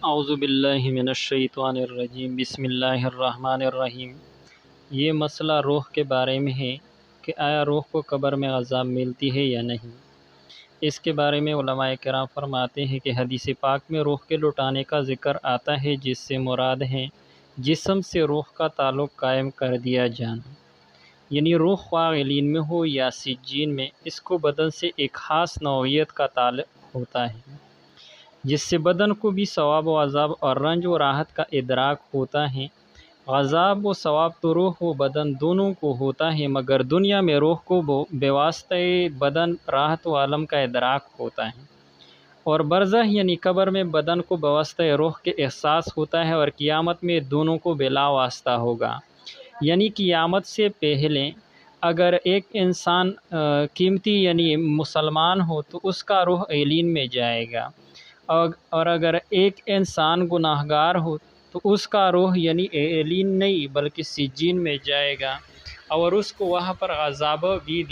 اعوذ باللہ من الشیطان الرجیم، بسم اللہ الرحمن الرحیم۔ یہ مسئلہ روح کے بارے میں ہے کہ آیا روح کو قبر میں عذاب ملتی ہے یا نہیں۔ اس کے بارے میں علماء کرام فرماتے ہیں کہ حدیث پاک میں روح کے لوٹانے کا ذکر آتا ہے، جس سے مراد ہے جسم سے روح کا تعلق قائم کر دیا جانا، یعنی روح خواہ علین میں ہو یا سجین میں، اس کو بدن سے ایک خاص نوعیت کا تعلق ہوتا ہے، جس سے بدن کو بھی ثواب و عذاب اور رنج و راحت کا ادراک ہوتا ہے۔ عذاب و ثواب تو روح و بدن دونوں کو ہوتا ہے، مگر دنیا میں روح کو بے واسطہ بدن راحت و عالم کا ادراک ہوتا ہے، اور برزخ یعنی قبر میں بدن کو بواسطہ روح کے احساس ہوتا ہے، اور قیامت میں دونوں کو بلا واسطہ ہوگا۔ یعنی قیامت سے پہلے اگر ایک انسان قیمتی یعنی مسلمان ہو تو اس کا روح علین میں جائے گا، اور اگر ایک انسان گناہگار ہو تو اس کا روح یعنی علین نہیں بلکہ سجین میں جائے گا، اور اس کو وہاں پر عذاب بھی